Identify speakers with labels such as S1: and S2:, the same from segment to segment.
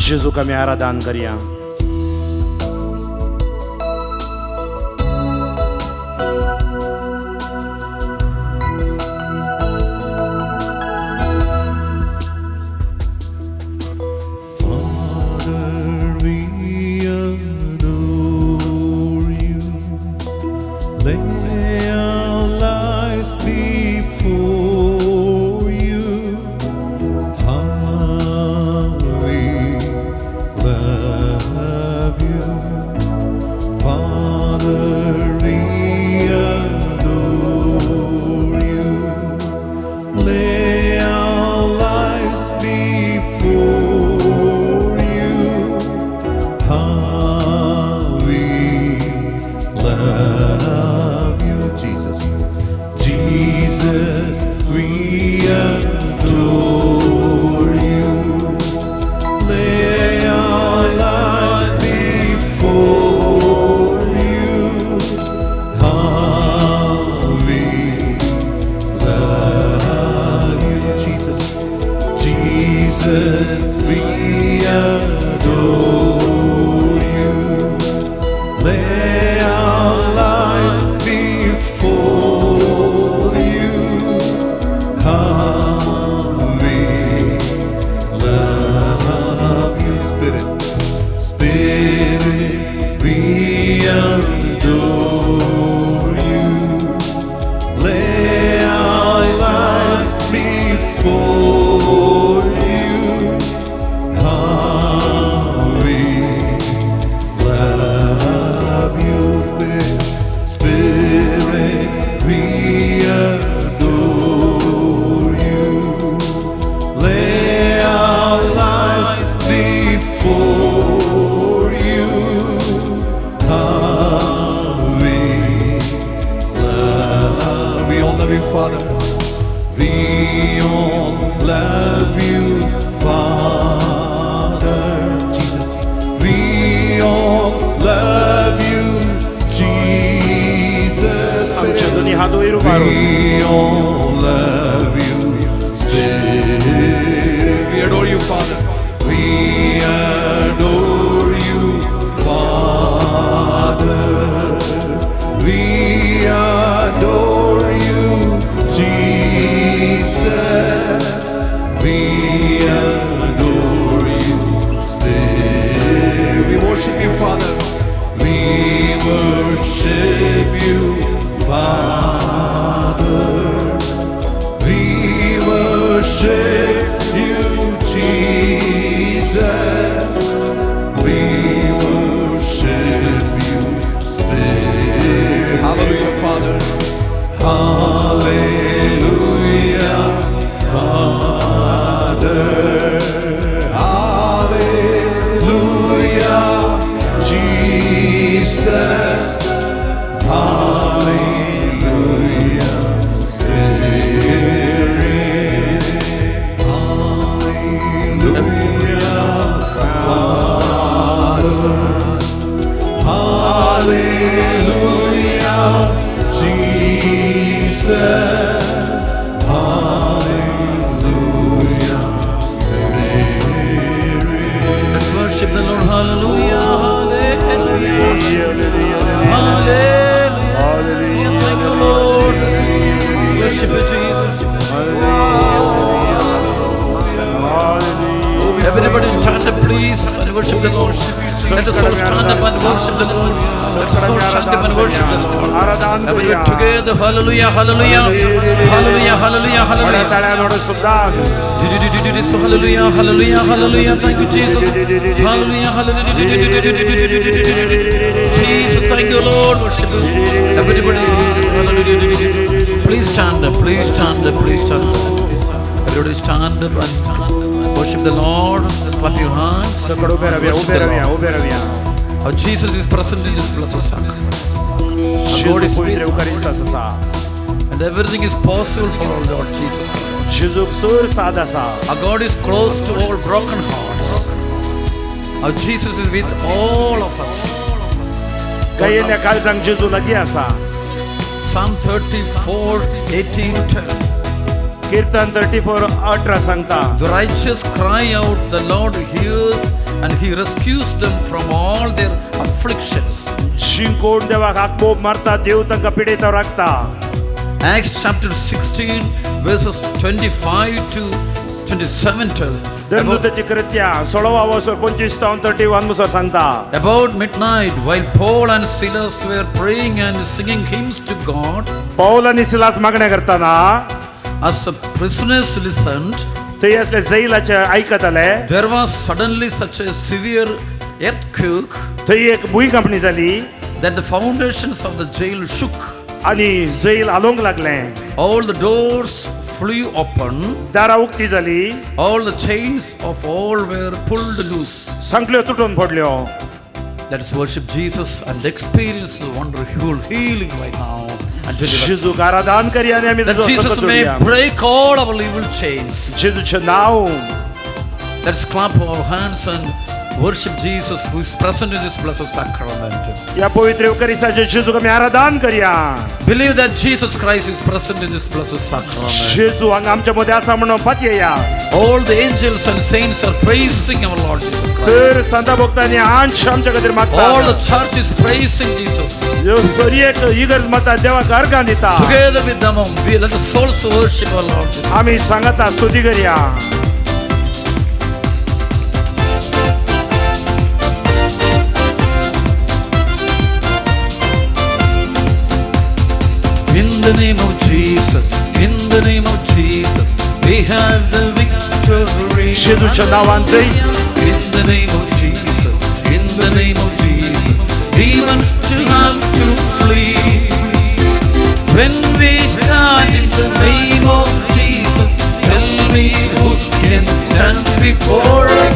S1: जेजू का आमी आराधन करया.
S2: Everybody stand up, please, and worship the Lord. Let us all stand up and worship the Lord. Let us all stand up and worship the Lord. Everybody together, hallelujah, hallelujah, hallelujah, hallelujah, hallelujah. So hallelujah, hallelujah, hallelujah. Thank you, Jesus. Hallelujah, hallelujah. Jesus, thank you, Lord. Worship you. Everybody, hallelujah. Please stand up, please stand up, please stand up. Everybody stand up and worship the Lord. Clap your hands. Our Jesus is present in this place. God is spirit. And everything is possible for our Lord Jesus Christ. Our God is close to all broken hearts. Our Jesus is with all of us. Psalm 34:18-10.
S1: Kirtan 34:18 सांगता.
S2: The righteous cry out, the Lord hears and He rescues them from all their afflictions.
S1: जिंकून देवाक आपोवप मारता, देव तांकां पिडयता राखता.
S2: Acts chapter 16 verses 25 to 27 tells
S1: धर्मदूताची कृत्या 16:25-31 मुसर सांगता.
S2: about midnight, while Paul and Silas were praying and singing hymns to God,
S1: Paul आनी Silas मागण्या करताना
S2: as the prisoners listened,
S1: थंय असले जैलाचे आयकताले.
S2: there was suddenly such a severe earthquake
S1: थंय एक भूकंपणी जाली
S2: that the foundations of the jail shook.
S1: आनी gel हालोंक लागले.
S2: All the doors flew open,
S1: दारां उक्ती जाली,
S2: all the chains of all were pulled loose.
S1: सांकल्यो तुटून पडल्यो.
S2: Let's worship Jesus and experience the wonderful healing right now and deliverance.
S1: जेजूक आराधन करया आनी आमी
S2: That Jesus may break all our evil chains.
S1: जेजूचें नांव.
S2: Let's clap our hands and worship Jesus who is present in this blessed sacrament.
S1: या पवित्र eucharistia जेजूक आमी आराधन करया.
S2: Believe that Jesus Christ is present in this blessed sacrament.
S1: जेजू हांगा आमच्या मदीं आसा म्हणून पातयेया.
S2: All the angels and saints are praising our Lord Jesus Christ.
S1: Sir संत भक्तांनी आंच आमच्या खातीर मागता.
S2: All the church is praising Jesus.
S1: एक इगर्ज माता देवाक अर्घां दिता.
S2: Together with them, let us also worship our Lord Jesus.
S1: आमी सांगता स्तुती करया.
S2: In the name of Jesus, in the name of Jesus, we have the victory.
S1: जेजूच्या नांवान जय.
S2: In the name of Jesus, in the name of Jesus, demons to have to flee. When we stand in the name of Jesus, tell me who can stand before us.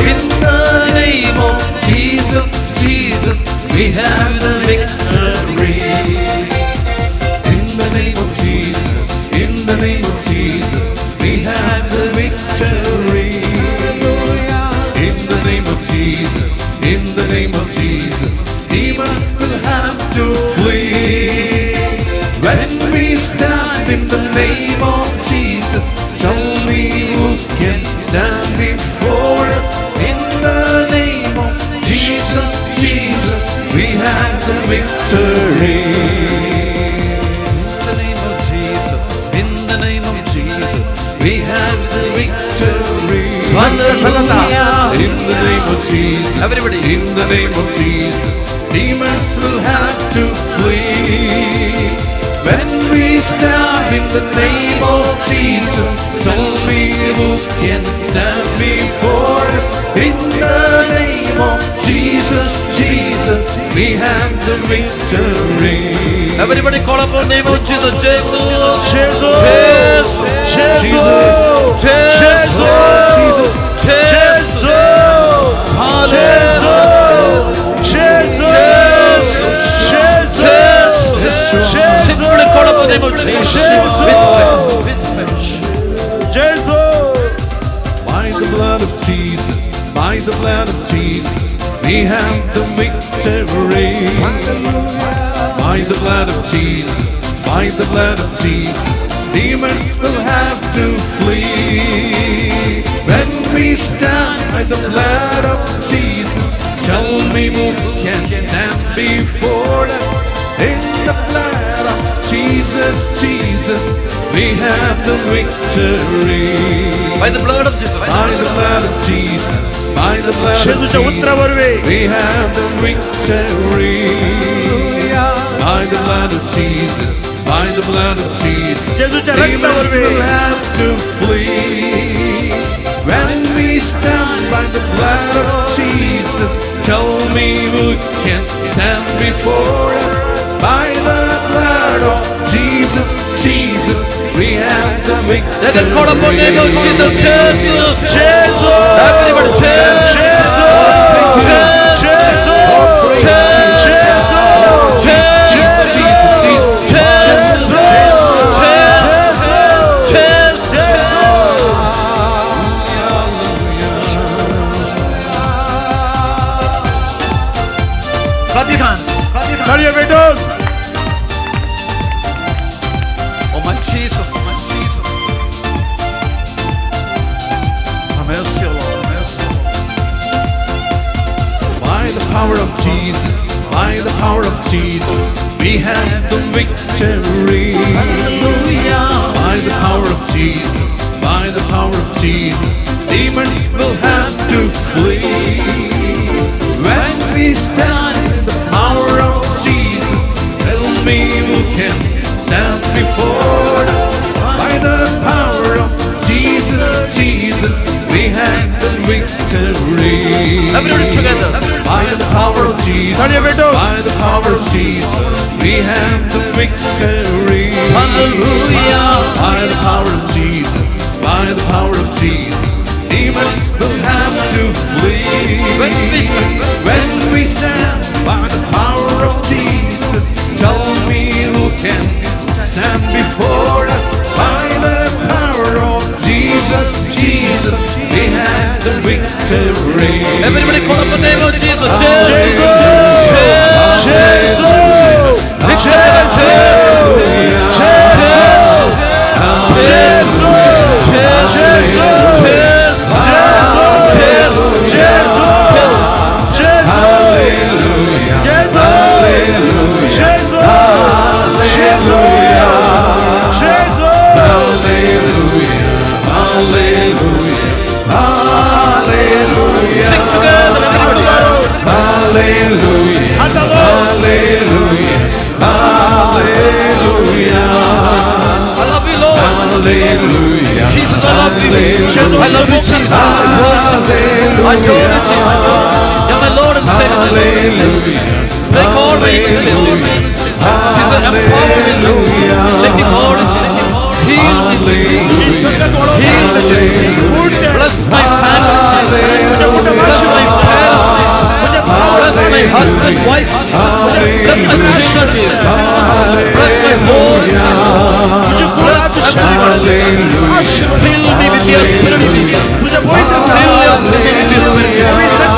S2: In the name of Jesus, Jesus, we have the victory. In the name of Jesus, in the name of Jesus, we have the victory. In the name of Jesus, in the name of Jesus, demons will have to flee. When we stand in the name of Jesus, tell me who can stand before us. In the name of Jesus, Jesus, we have the victory. We have the victory. Hallelujah. In the name of Jesus. Everybody. In the name of Jesus. Demons will have to flee. When we stand in the name of Jesus, tell me who can stand before us. In the name of Jesus, Jesus, we have the victory. Everybody call upon the name of Jesus. Jesus.
S1: Jesus.
S2: Jesus.
S1: Jesus.
S2: Jesus.
S1: Jesus.
S2: Simply call upon the name of Jesus.
S3: By the blood of Jesus, by the blood of Jesus, we have the victory. By the blood of Jesus, by the blood of Jesus, demons will have to flee. When we stand by the blood of Jesus, tell me who can stand before us. In the blood of Jesus, Jesus, we have the victory.
S2: By the blood of Jesus.
S3: By the blood of Jesus, by the blood of Jesus, we have the victory. By the blood of Jesus, by the blood of Jesus, demons will have to flee. When we stand by the blood of Jesus, tell me who can stand before us. By the blood of Jesus, Jesus, we have the victory.
S2: Let us call upon the name of Jesus. Jesus. Jesus. Everybody, Jesus. Clap your hands.
S1: Clap your hands.
S2: Oh my Jesus, oh my Jesus. Have mercy, Lord, have mercy, Lord.
S3: Jesus, by the power of Jesus, we have the victory.
S2: Hallelujah.
S3: By the power of Jesus, by the power of Jesus, demons will have to flee. When we stand in the power of Jesus, tell me who can stand before us. By the power of Jesus, Jesus, we have the victory.
S2: Everybody together.
S3: By the power of Jesus, by the power of Jesus, we have the victory.
S2: Hallelujah.
S3: By the power of Jesus, by the power of Jesus, demons will have to flee. When we stand by the power of Jesus, tell me who can stand before us. By the power of Jesus, Jesus, we have the victory.
S2: Everybody call up the name of Jesus. Sing together, everybody.
S3: Hallelujah, hallelujah, hallelujah.
S2: I love you, Lord.
S3: Hallelujah.
S2: Jesus, I love you. I love you, Jesus. I adore you, Jesus. You're my Lord and Savior. Break all my Jesus. Jesus, empower me, Jesus. Let me hold it, Jesus. Heal me, Jesus. Heal me, Jesus. Bless my family, Jesus. Bless my parents, Jesus. Bless my husband, wife, Jesus. Bless my children, Jesus. Bless my home, Jesus. Bless everyone, Jesus. Fill me with your spirit, Jesus. Fill your spirit with your spirit, Jesus.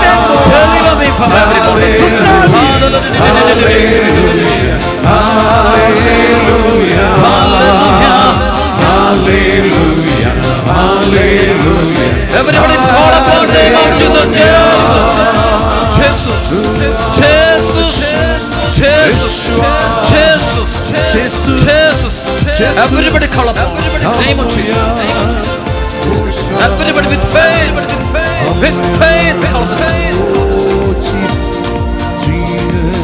S2: Deliver me from everybody.
S3: Hallelujah, hallelujah, hallelujah, hallelujah.
S2: Everybody call upon the name of Jesus. Jesus, Jesus, Jesus, Jesus, Jesus, Jesus. Everybody call upon the name of Jesus. Everybody with faith, with faith, call upon faith.
S3: Oh, Jesus, Jesus.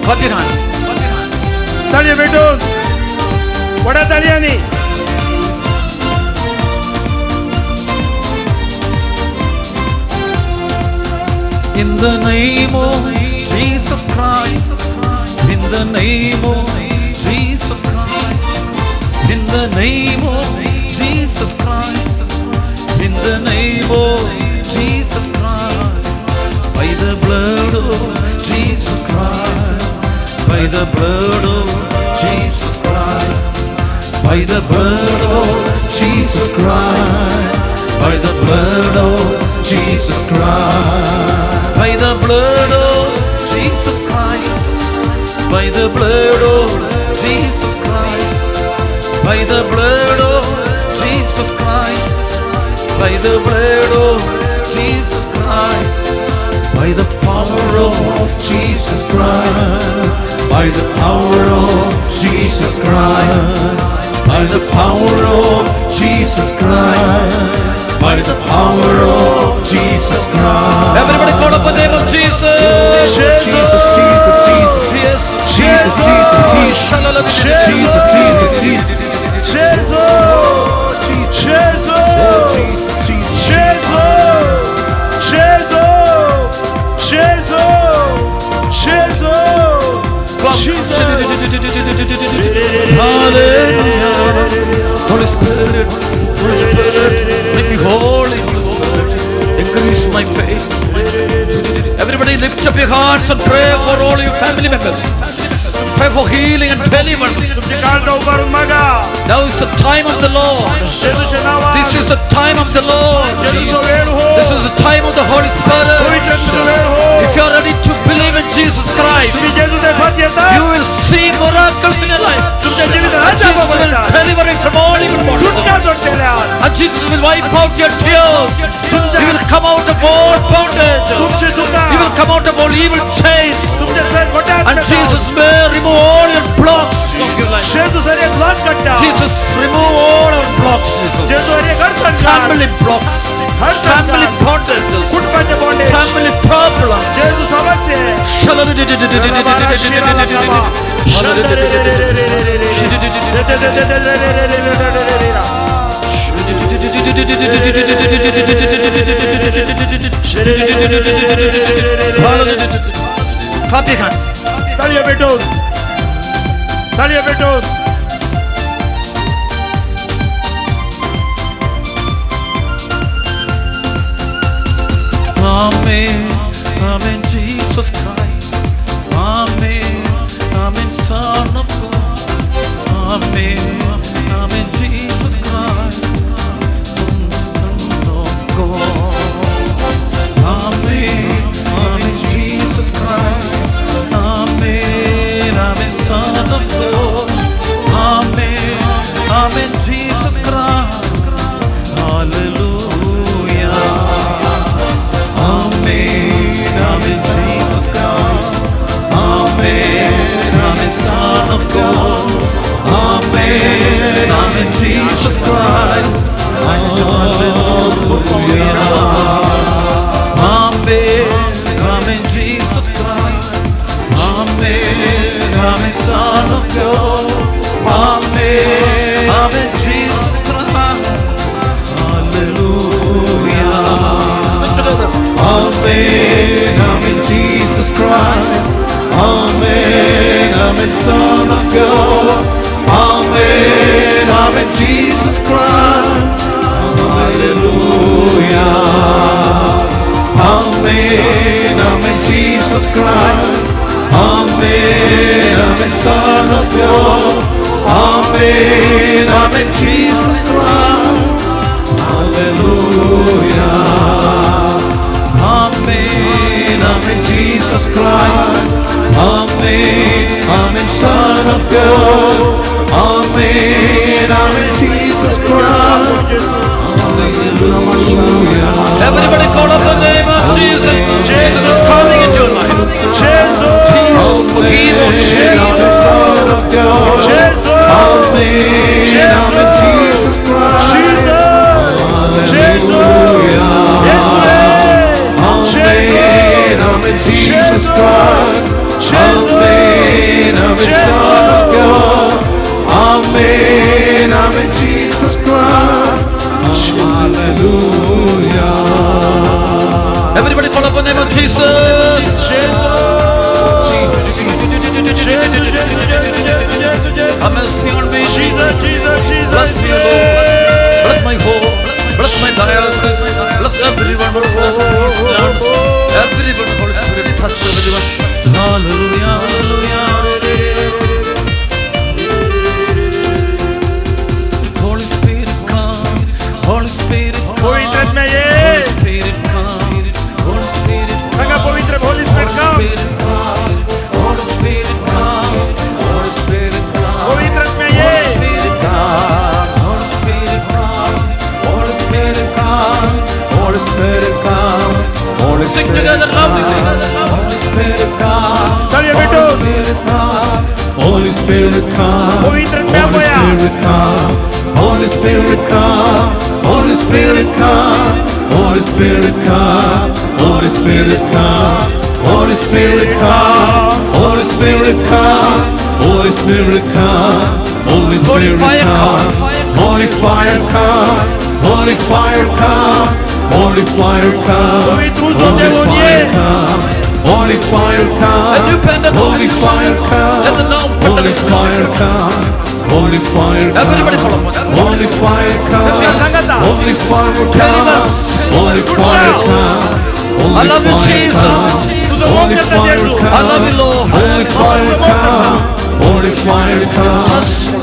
S2: Clap your hands.
S1: तालियां भेटून vada तालियांनी
S2: In the name of Jesus Christ, in the name of Jesus Christ, in the name of Jesus Christ, in the name of Jesus Christ, by the blood of Jesus Christ, by the blood of Jesus Christ, by the blood of Jesus Christ, by the blood of Jesus Christ. By the blood of Jesus Christ, by the blood of Jesus Christ, by the blood of Jesus Christ, by the blood of Jesus Christ, by the power of Jesus Christ, by the power of Jesus Christ, by the power of Jesus Christ, by the power of Jesus Christ. Everybody call up the name of Jesus.
S3: Jesus, Jesus, Jesus, Jesus, Jesus, Jesus, Jesus, Jesus, Jesus,
S2: Hallelujah. Holy Spirit, Holy Spirit, make me holy, Holy Spirit. Increase my faith. Everybody lift up your hearts and pray for all your family members. Pray for healing and deliverance. Now is the time of the Lord. This is the time of the Lord. Jesus. This is the time of the Holy Spirit. If you are ready to believe in Jesus Christ, you will see miracles in your life. And Jesus will deliver you from all evil. And Jesus will wipe out your tears. You will come out of all bondage. You will come out of all evil chains. And Jesus may remove all your blocks of your life. Jesus, remove all our blocks. Family blocks. Family bondages. Family problems. Clap your hands.
S1: Talia Betos. Talia Betos.
S2: Amen. Amen, Jesus Christ. Amen. Amen, Son of God. Amen. Amen, Jesus Christ. Son of God. Amen. Amen, Jesus Christ. Amen. Amen, Son of God. Amen. Amen, Jesus Christ. Hallelujah. Amen. Amen, Jesus Christ. Amen. Amen, Son of God. Amen. Amen, Jesus Christ. Hallelujah. Amen. Amen, Jesus Christ. Amen. Amen, Son of God. Amen. Amen, Jesus Christ. Hallelujah. Sing together. Amen. Amen, Jesus Christ. Amen. Amen, Son of God. Amen. Amen, Jesus Christ. Hallelujah. Amen. Amen, Jesus Christ. Amen. Amen, Son of God. Amen. Amen, Jesus Christ. Hallelujah. Amen. Amen, Jesus Christ. Amen. Amen, Son of God. Amen. Amen, Jesus Christ. Hallelujah. Everybody call up the name of Jesus. Jesus is coming into your life. Jesus, forgive us. Jesus, Son of God. Jesus, Amen. Amen, Jesus Christ. Jesus, Amen. Amen, Jesus Christ. Amen. Amen, Son of God. Amen. Amen, Jesus Christ. Hallelujah. Everybody call up the name of Jesus. Have mercy on me. Bless me, Lord. Bless my home. Bless my diocese. Bless everyone. Bless everyone. Holy Spirit, touch everyone. Hallelujah. Hallelujah. Holy Spirit, come. Holy Spirit, come. Holy Spirit, come. Holy Spirit, come. Holy Spirit, come. Holy Spirit, come. Holy Spirit, come. Holy Spirit, come. Holy Spirit, come. Holy Spirit, come. Holy Spirit, come. Holy Spirit, come. Holy Spirit, sing together loudly. Holy Spirit, come. Holy Spirit, come. Holy Spirit, come. Holy Spirit, come. Holy Spirit, come. Holy Spirit, come. Holy Spirit, come. Holy Spirit, come. Holy Spirit, come. Holy Spirit, come. Holy Spirit, come. Holy Spirit, come. Holy fire, come. Holy fire, come. Holy fire, come. Holy fire, come. Holy fire, come. Holy fire, come. Holy fire, come. Holy fire, everybody follow. Holy fire, come. Holy fire, come. Holy fire, come. I love you, Jesus. Holy fire, come. I love you, Lord. Holy fire, come. Holy fire, come.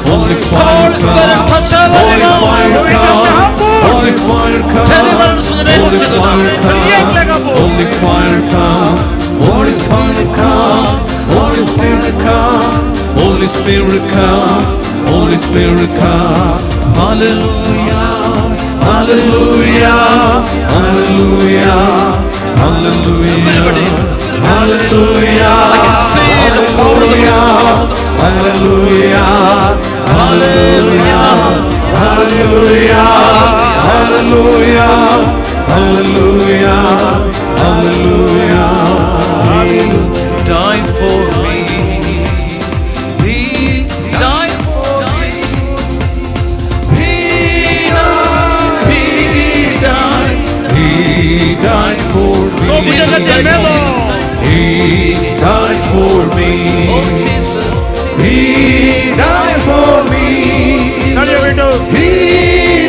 S2: Holy fire, come. Holy fire, come. Holy fire, come. Deliverance in the name of Jesus. Holy fire, come. Holy fire, come. Holy Spirit, come. Holy Spirit, come. Holy Spirit, come. Hallelujah.
S3: Hallelujah, hallelujah, hallelujah, hallelujah.
S2: I can see the power of the Lord.
S3: Hallelujah, hallelujah, hallelujah, hallelujah, hallelujah, hallelujah.
S2: He died for me. He died for me. He died.
S3: He died for me.
S2: Jesus died for me.
S3: He died for me.
S2: Oh Jesus.
S3: He died for me.
S1: ತಲೆಯ ಬಿಟ್ಟು
S3: He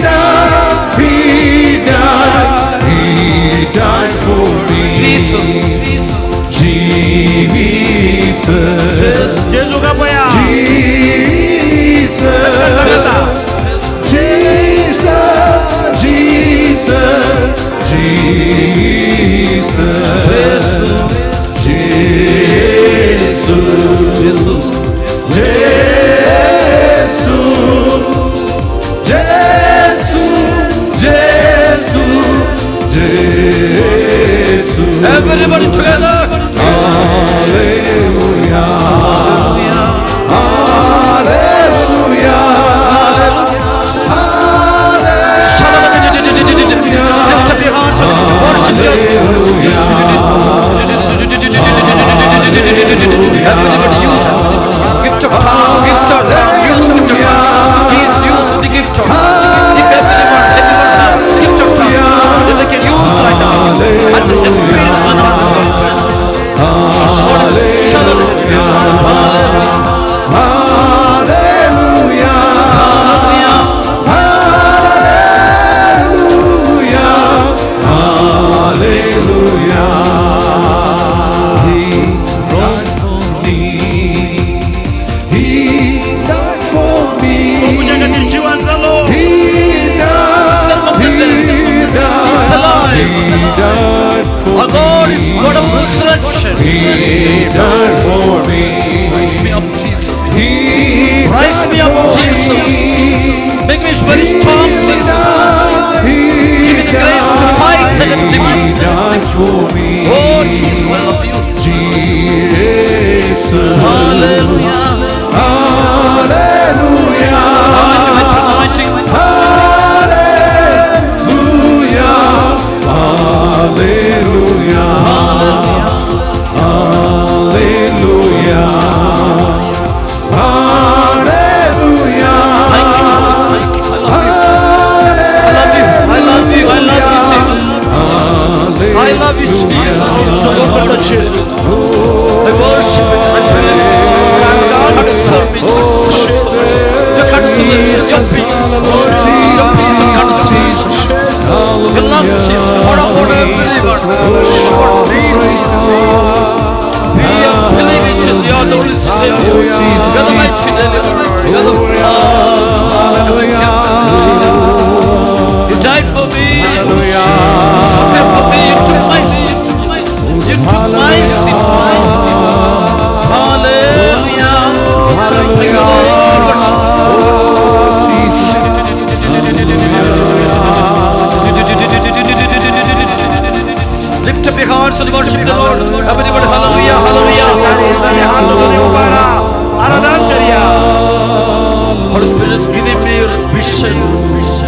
S3: died. He died. He died for me.
S2: Jesus.
S3: Jesus.
S1: ಜೇಸು ಕಪ್ಪಯ್ಯ
S3: Jesus. Jesus. Jesus. Jesus. Jesus.
S2: Everybody together.
S3: Hallelujah. Hallelujah.
S2: Lift up your hearts and worship Jesus. Everybody use gift of tongue, gift of tongue, use the gift of tongue. He is using the gift of tongue. If anyone have gift of tongue that they can use right now and experience an our God is God of resurrection.
S3: He died for me.
S2: Rise me up, Jesus.
S3: He
S2: Rise me up, Jesus. Make me very strong, Jesus. Give me the grace to fight and
S3: He died for me.
S2: oh, Jesus, I love you.
S3: Jesus.
S2: Hallelujah.
S3: Hallelujah.
S2: Anointing.
S3: Hallelujah. Hallelujah. Hallelujah. Hallelujah.
S2: Thank you. I love you. I love you, Jesus. I love you, Jesus. I worship it. I praise it. You can't serve me, Jesus. You can't serve your peace. Your peace and can't serve. You love Jesus. What about everyone? What needs Jesus? We are believing Jesus. You are the only Savior. You are the mighty deliverer. You are the Father. You died for me. You suffered for me. You took my sin. You took my sin. Hallelujah. Thank you, Lord. Lift up your hearts and worship the Lord. Everybody, hallelujah, hallelujah. Holy Spirit is giving me a vision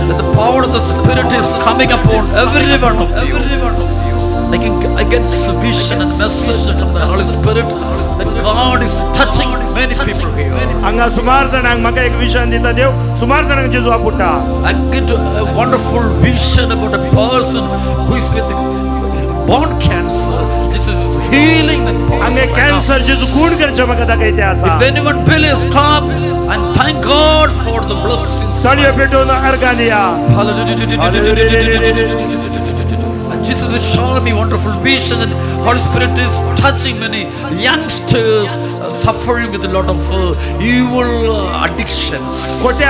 S2: that the power of the Spirit is coming upon every one of you. I get this vision and message from the Holy Spirit that God is touching many people here.
S1: ಹಂಗ ಸುಮಾರು ಜನ ಹಂಗ ಮಗ एक ವಿಷಯ ಅಂದಿದ್ದ ದೇವ್ ಸುಮಾರು ಜನ ಜೇಸು ಆಗ್ಬಿಟ್ಟ.
S2: I get a wonderful vision about a person who is with bone cancer. This is healing that person.
S1: ಹಂಗೆ ಕ್ಯಾನ್ಸರ್ ಜೇಸು ಕೂಡ್ ಕರ್ಚ ಮಗದಾಗ ಐತೆ ಆಸ.
S2: If anyone believes, clap and thank God for the blessings.
S1: ತಲೆಯ ಬಿಟ್ಟು ಅರ್ಗಾನಿಯ.
S2: And Jesus is showing me wonderful vision that Holy Spirit is touching many youngsters suffering with a lot of evil addictions.
S1: ಕೊಟ್ಟೆ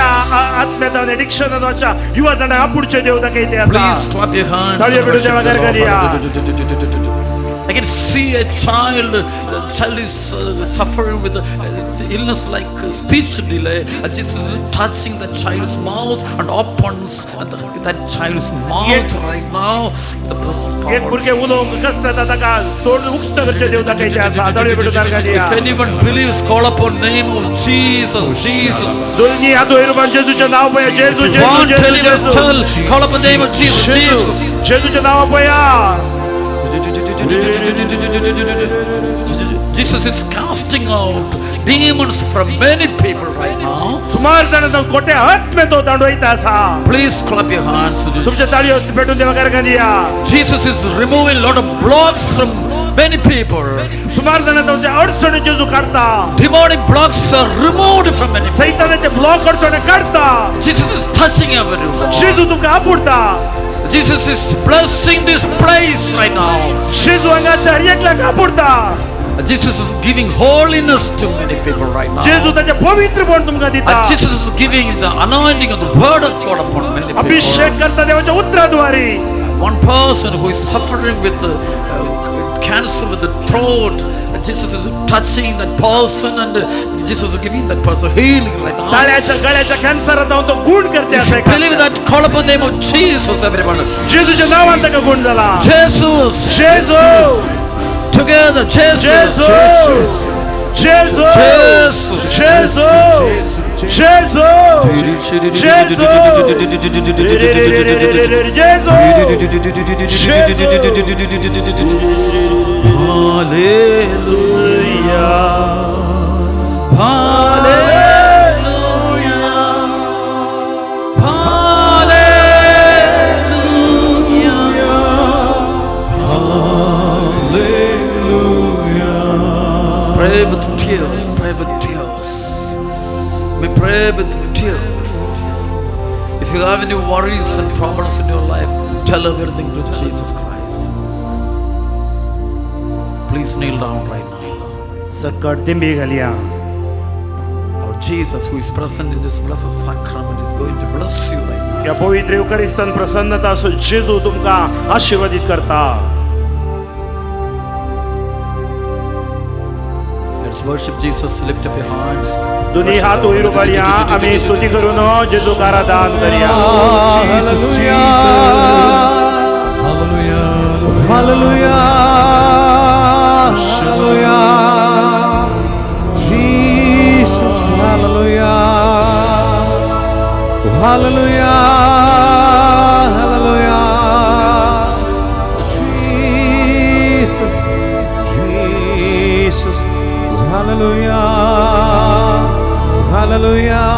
S1: ಆತ್ಮದ addiction ಅದ ಅಚ್ಚ ಯುವ ಜನ ಅಪ್ಪುಡ್ಚೆ ದೇವದಾಗ ಐತೆ ಆಸ.
S2: Please clap your hands.
S1: ತಲೆಯ ಬಿಟ್ಟು ದೇವಗ ಅರ್ಗಾನಿಯ.
S2: I can see a child is suffering with illness like speech delay. Jesus is touching the child's mouth and opens that child's mouth right now. The
S1: एक भुरगे उलोवंक कष्ट जाता ताका तोंड उक्त करचे देव ताका इथे आसा आदळे बिडू ताका दिया.
S2: If anyone believes, call upon name of Jesus, Jesus.
S1: दोन्ही हात वयर जेजूचे नाव पया. जेजू जेजू जेजू.
S2: Call upon the name of Jesus, Jesus.
S1: जेजूचे नाव पया.
S2: Jesus is casting out demons from many people right now.
S1: सुमार जणांना कोटे हात में तो दांडोईता असा.
S2: Please clap your hands.
S1: तुमच्या ताळयो पेटून देवा करका दिया.
S2: Jesus is removing lot of blocks from many people.
S1: सुमार जणांना अडचणी जेजू काढता.
S2: Demonic blocks are removed from many people.
S1: सैतानाचे ब्लॉक अडचणी काढता.
S2: Jesus is touching everyone.
S1: जेजू तुमका आपुडता.
S2: Jesus is blessing this place right now.
S1: जेजू हांगाच्या हर एकल्याक आपुडता.
S2: Jesus is giving holiness to many people right now.
S1: जेजू ताचे पवित्रपण तुमका दिता.
S2: Jesus is giving the anointing of the word of God upon many people.
S1: अभिषेक करता देवाच्या उतराद्वारे.
S2: One person who is suffering with cancer with the throat, Jesus is touching that person and Jesus is giving that person healing right now.
S1: ताळ्याच्या गळ्याच्या कॅन्सरात तो गुण करते असे.
S2: Believe that. Call upon the name of Jesus, everyone.
S1: जेजूच्या नावात ताका गुण झाला.
S2: Jesus,
S1: Jeju.
S2: together, Jesus,
S1: Jeju. Jeju. Jeju. Jeju. Jeju.
S2: Hallelujah. Hallelujah. Hallelujah. Pray with tears. Pray with tears. We pray with tears. If you have any worries and problems in your life, tell everything to Jesus Christ. Please kneel down right now.
S1: Sakat तिंबी घालिया.
S2: Our Jesus, who is present in this blessed sacrament, is going to bless you right now.
S1: या पवित्र युकारिस्तान प्रसन्नता सो जेजू तुमका आशीर्वादित करता.
S2: Let's worship Jesus. Lift up your hands.
S1: दोन्ही हात वयर उबारया. आम्ही स्तुती करून जेजूक आराधन करया.
S3: Jesus, Jesus. Hallelujah.
S4: Hallelujah. Hallelujah. Jesus. Hallelujah. Hallelujah. Hallelujah. Jesus. Jesus. Hallelujah. Hallelujah.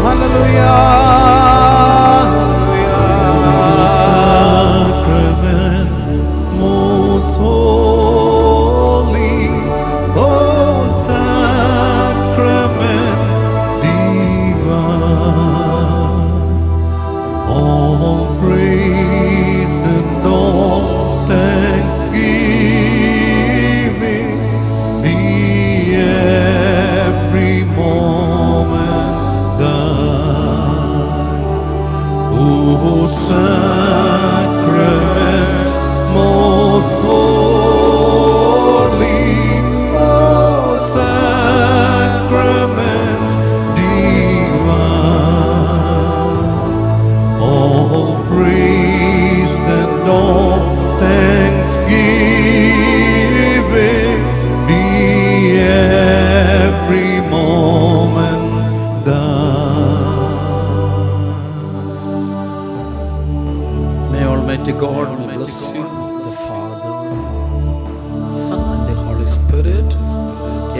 S4: Hallelujah.
S3: Sacrament most holy, oh sacrament divine, all praise and all thanksgiving be every moment thine. Oh sacrament most holy, oh sacrament divine, all praise and all thanksgiving be every moment thine.
S2: May Almighty God may bless you, the Father, Son, and the Holy Spirit.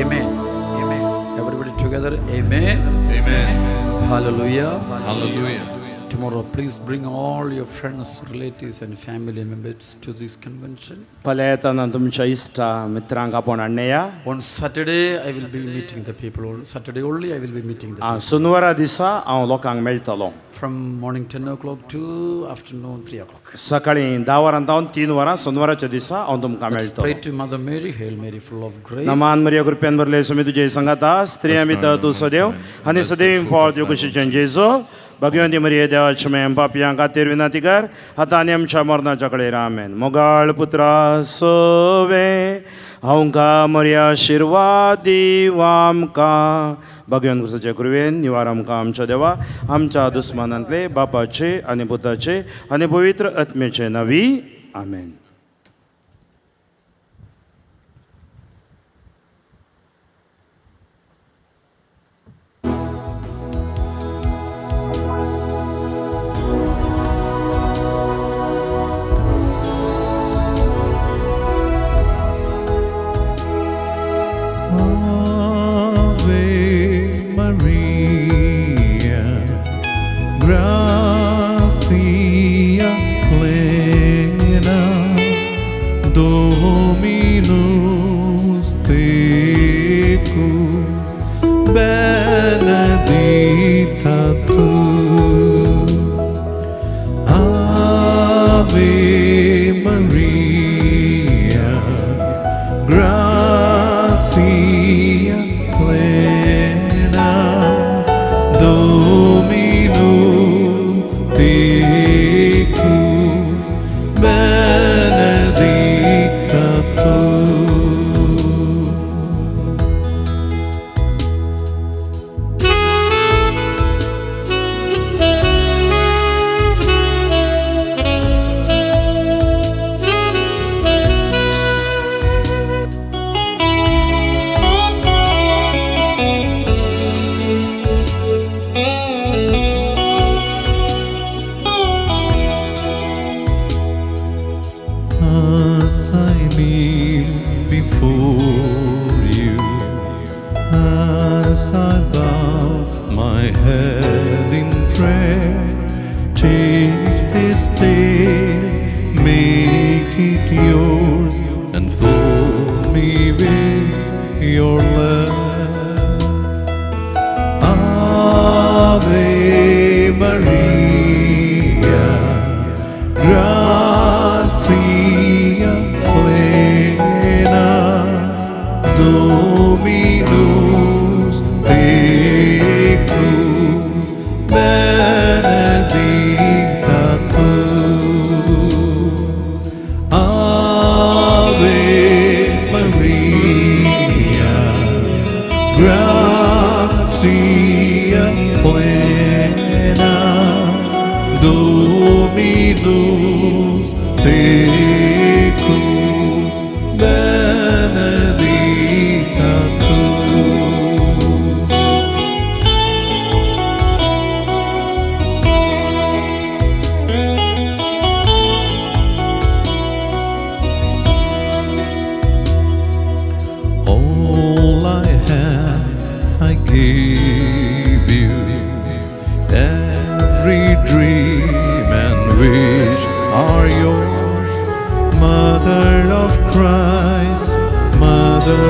S2: Amen. Amen. Everybody together. Amen.
S3: Amen.
S2: Hallelujah.
S3: Hallelujah.
S2: Tomorrow, please bring all your friends, relatives, and family members to this convention.
S1: पलयतना तुमच्या इष्ट मित्रांक आपण आणया.
S2: On Saturday, I will be meeting the people. On Saturday only, I will be meeting the people.
S1: Sunwara दिसा हांव लोकांक मेळटलो.
S2: From morning 10 o'clock to afternoon 3 o'clock.
S1: सकाळी 10 वरांतावन 3 वरां सोनवाराच्या दिसा हांव तुमकां
S2: Let's
S1: मेळटलो.
S2: pray to Mother Mary. Hail Mary, full of grace.
S1: नमान मरिया कृपेन भरले सुमी तुजे संगाता स्त्रियां भितर तूं सदैव आनी सदैव फळ दिवं कुशीचें जेजू भगवंती मरिये देवाचे मेम पापयां खातीर विनंती कर आतां आनी आमच्या मरणाच्या कडेन आमेन. मोगाळ पुत्रा सोवे हांकां मरिया आशिर्वाद दिवा आमकां. भगवान कृष्णाचे कृपेन निवार आमकां आमच्या देवा आमच्या दुस्मानांतले बापाचे आनी पुताचे आनी पवित्र आत्मेचे नवी. आमेन.
S3: Gracia plena, Dominus tecum, benedicta tu. Ave Maria, gracia plena, Dominus tecum, benedicta tu. As I kneel before you, as I bow my head in prayer, take this day, make it yours, and fold me with your love. Ave Maria, gracia plena, Dominus tecum, benedicta tu. Ave Maria, gracia plena, Dominus tecum, benedicta tu. All I have I give you, every dream and wish are yours. Mother of Christ, Mother